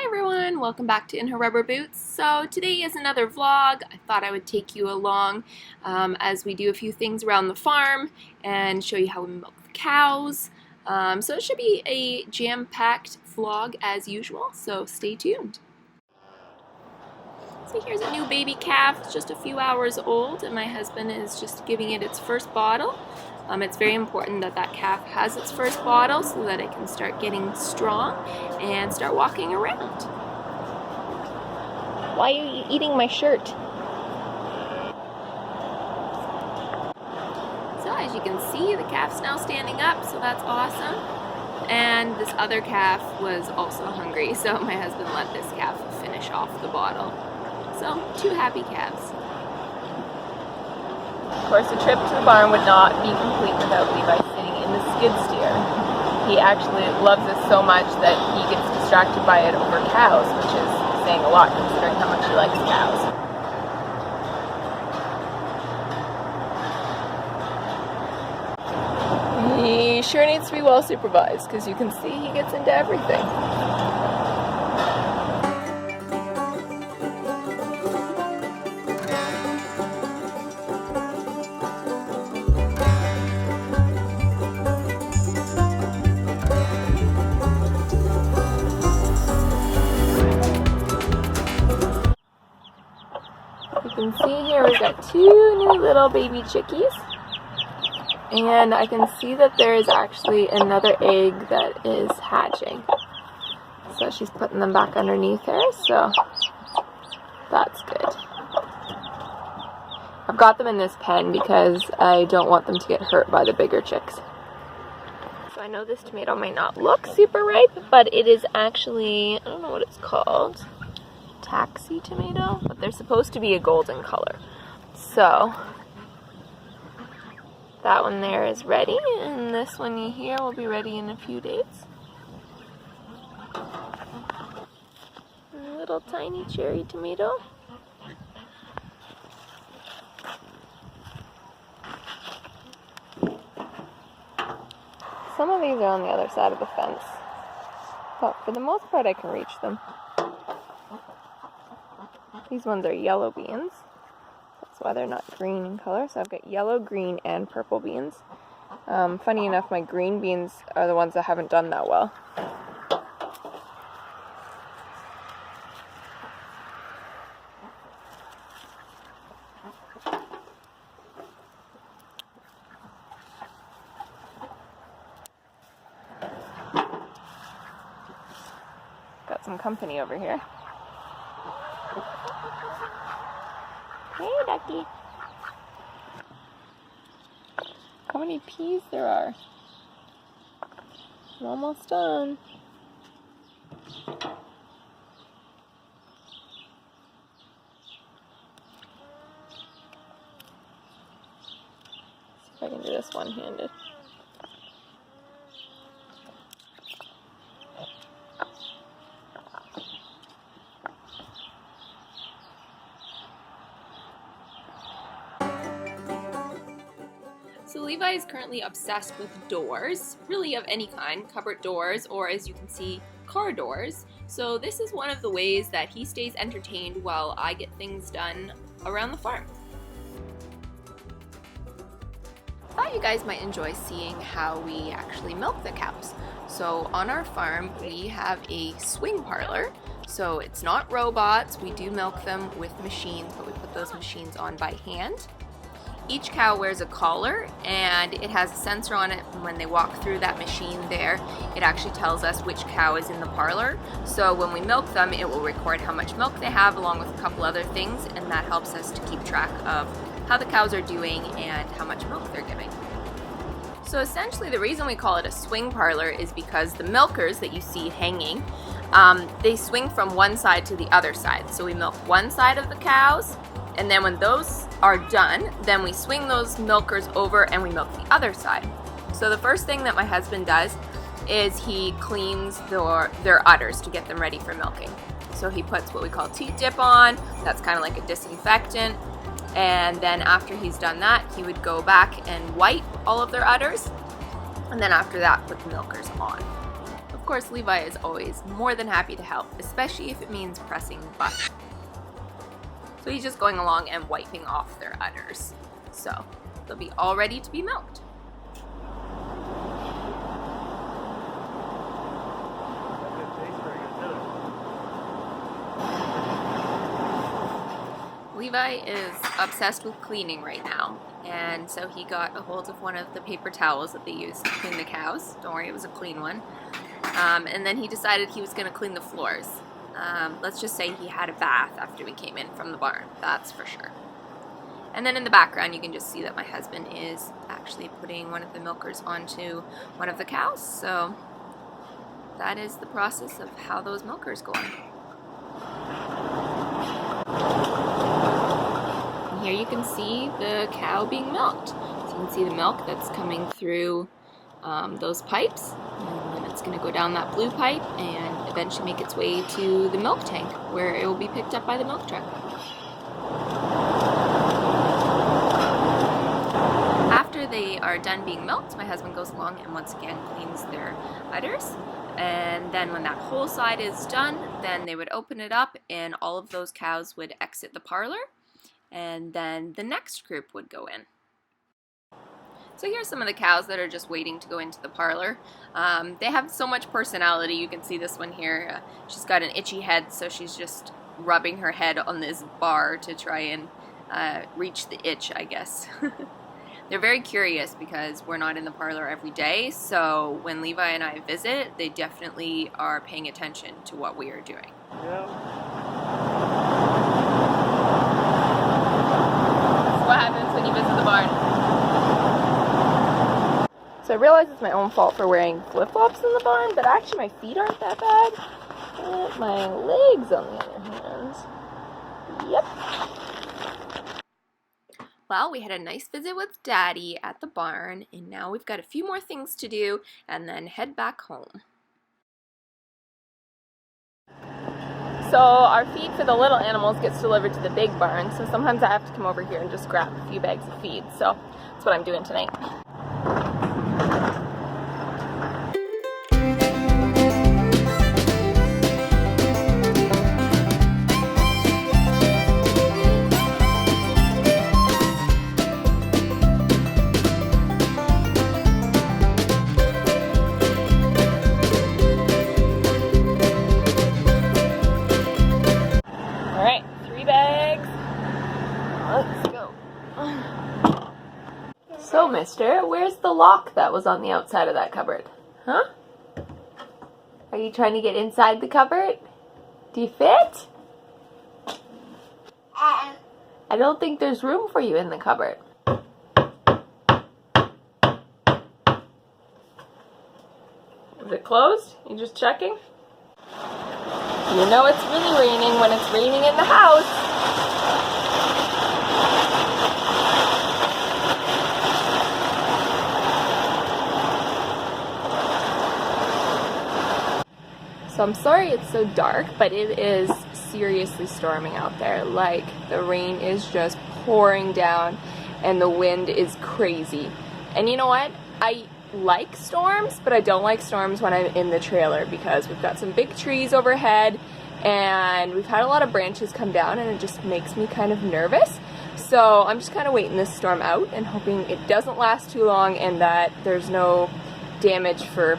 Hi everyone, welcome back to In Her Rubber Boots. So today is another vlog. I thought I would take you along as we do a few things around the farm and show you how we milk the cows. So it should be a jam-packed vlog as usual, so stay tuned. So here's a new baby calf. It's just a few hours old and my husband is just giving it its first bottle. It's very important that that calf has its first bottle so that it can start getting strong and start walking around. Why are you eating my shirt? So as you can see, the calf's now standing up, so that's awesome. And this other calf was also hungry, so my husband let this calf finish off the bottle. So, two happy calves. Of course, the trip to the barn would not be complete without Levi sitting in the skid steer. He actually loves this so much that he gets distracted by it over cows, which is saying a lot considering how much he likes cows. He sure needs to be well supervised because you can see he gets into everything. You can see here we've got two new little baby chickies, and I can see that there is actually another egg that is hatching. So she's putting them back underneath her, so that's good. I've got them in this pen because I don't want them to get hurt by the bigger chicks. So I know this tomato might not look super ripe, but it is actually, I don't know what it's called. Taxi tomato, but they're supposed to be a golden color. So that one there is ready, and this one here will be ready in a few days. A little tiny cherry tomato. Some of these are on the other side of the fence, but for the most part I can reach them. These ones are yellow beans. That's why they're not green in color. So I've got yellow, green, and purple beans. Funny enough, my green beans are the ones that haven't done that well. Got some company over here. Hey, ducky. How many peas there are. I'm almost done. See if I can do this one-handed. So Levi is currently obsessed with doors, really of any kind, cupboard doors, or as you can see, car doors. So this is one of the ways that he stays entertained while I get things done around the farm. I thought you guys might enjoy seeing how we actually milk the cows. So on our farm, we have a swing parlor. So it's not robots, we do milk them with machines, but we put those machines on by hand. Each cow wears a collar and it has a sensor on it, and when they walk through that machine there, it actually tells us which cow is in the parlor. So when we milk them, it will record how much milk they have along with a couple other things, and that helps us to keep track of how the cows are doing and how much milk they're giving. So essentially the reason we call it a swing parlor is because the milkers that you see hanging, they swing from one side to the other side. So we milk one side of the cows, and then when those are done, then we swing those milkers over and we milk the other side. So the first thing that my husband does is he cleans their udders to get them ready for milking. So he puts what we call teat dip on, that's kind of like a disinfectant, and then after he's done that, he would go back and wipe all of their udders, and then after that put the milkers on. Of course, Levi is always more than happy to help, especially if it means pressing the button. So he's just going along and wiping off their udders. So they'll be all ready to be milked. Levi is obsessed with cleaning right now, and so he got a hold of one of the paper towels that they use to clean the cows. Don't worry, it was a clean one. And then he decided he was going to clean the floors. Let's just say he had a bath after we came in from the barn, that's for sure. And then in the background you can just see that my husband is actually putting one of the milkers onto one of the cows. So that is the process of how those milkers go on. Here you can see the cow being milked. So you can see the milk that's coming through those pipes, and then it's going to go down that blue pipe and eventually make its way to the milk tank where it will be picked up by the milk truck. After they are done being milked, my husband goes along and once again cleans their udders. And then when that whole side is done, then they would open it up and all of those cows would exit the parlor. And then the next group would go in. So here's some of the cows that are just waiting to go into the parlor. They have so much personality. You can see this one here. She's got an itchy head, so she's just rubbing her head on this bar to try and reach the itch, I guess. They're very curious because we're not in the parlor every day, so when Levi and I visit, they definitely are paying attention to what we are doing. Yeah. What happens when you visit the barn? So I realize it's my own fault for wearing flip-flops in the barn, but actually my feet aren't that bad. But my legs, on the other hand, yep. Well, we had a nice visit with Daddy at the barn, and now we've got a few more things to do and then head back home. So our feed for the little animals gets delivered to the big barn, so sometimes I have to come over here and just grab a few bags of feed. So that's what I'm doing tonight. So, mister, where's the lock that was on the outside of that cupboard? Huh? Are you trying to get inside the cupboard? Do you fit? I don't think there's room for you in the cupboard. Is it closed? You just checking? You know it's really raining when it's raining in the house. So I'm sorry it's so dark, but it is seriously storming out there. Like, the rain is just pouring down and the wind is crazy. And you know what? I like storms, but I don't like storms when I'm in the trailer because we've got some big trees overhead and we've had a lot of branches come down and it just makes me kind of nervous. So I'm just kind of waiting this storm out and hoping it doesn't last too long and that there's no damage for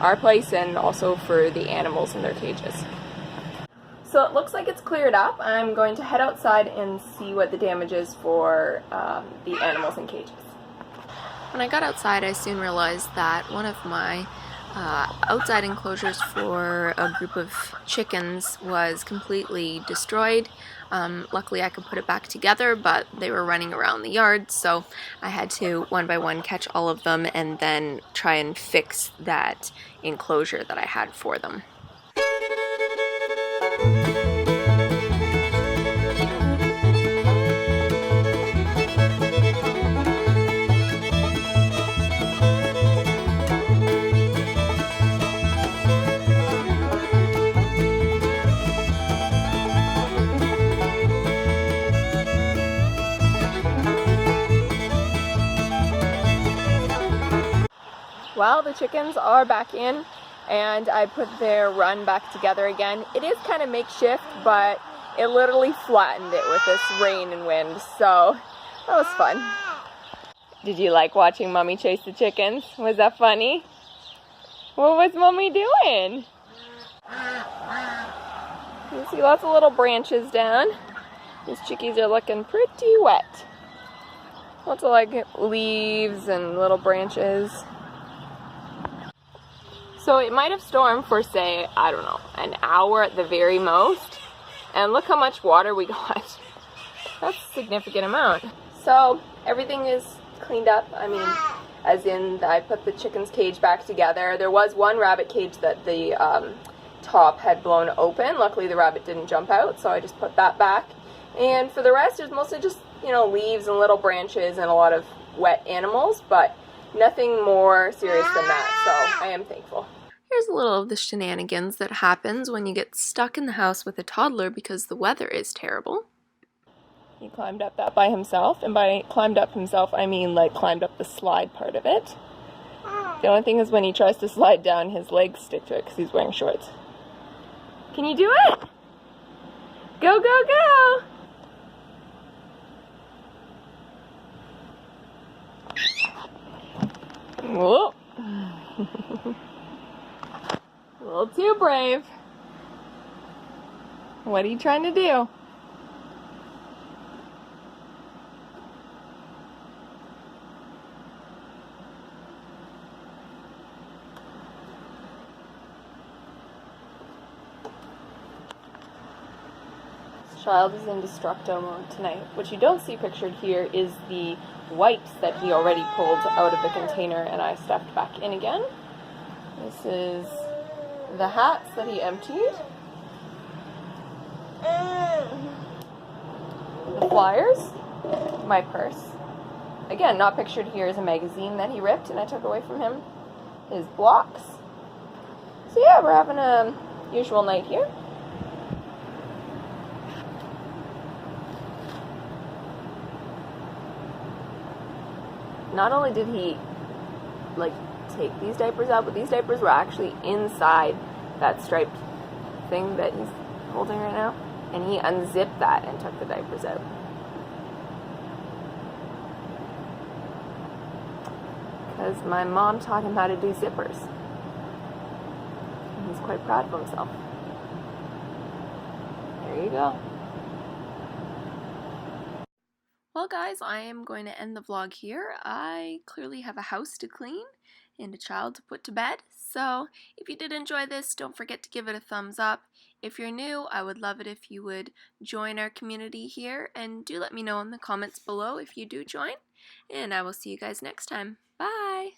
our place and also for the animals in their cages. So it looks like it's cleared up. I'm going to head outside and see what the damage is for the animals in cages. When I got outside, I soon realized that one of my outside enclosures for a group of chickens was completely destroyed. Luckily I could put it back together, but they were running around the yard, so I had to one by one catch all of them and then try and fix that enclosure that I had for them. Well, the chickens are back in and I put their run back together again. It is kind of makeshift, but it literally flattened it with this rain and wind, so that was fun. Did you like watching Mommy chase the chickens? Was that funny? What was Mommy doing? You see lots of little branches down. These chickies are looking pretty wet. Lots of like leaves and little branches. So it might have stormed for, say, I don't know, an hour at the very most. And look how much water we got. That's a significant amount. So everything is cleaned up. I mean, as in I put the chicken's cage back together. There was one rabbit cage that the top had blown open. Luckily the rabbit didn't jump out, so I just put that back. And for the rest, it's mostly just, you know, leaves and little branches and a lot of wet animals, but nothing more serious than that, so I am thankful. Here's a little of the shenanigans that happens when you get stuck in the house with a toddler because the weather is terrible. He climbed up that by himself, and by climbed up himself, I mean like climbed up the slide part of it. The only thing is when he tries to slide down, his legs stick to it because he's wearing shorts. Can you do it? Go, go, go! Whoa. A little too brave. What are you trying to do? This child is in destructo mode tonight. What you don't see pictured here is the wipes that he already pulled out of the container and I stuffed back in again. This is the hats that he emptied. The flyers. My purse. Again, not pictured here is a magazine that he ripped and I took away from him. His blocks. So yeah, we're having a usual night here. Not only did he like take these diapers out, but these diapers were actually inside that striped thing that he's holding right now, and he unzipped that and took the diapers out. Because my mom taught him how to do zippers. And he's quite proud of himself. There you go. Well guys, I am going to end the vlog here. I clearly have a house to clean and a child to put to bed. So if you did enjoy this, don't forget to give it a thumbs up. If you're new, I would love it if you would join our community here, and do let me know in the comments below if you do join. And I will see you guys next time. Bye!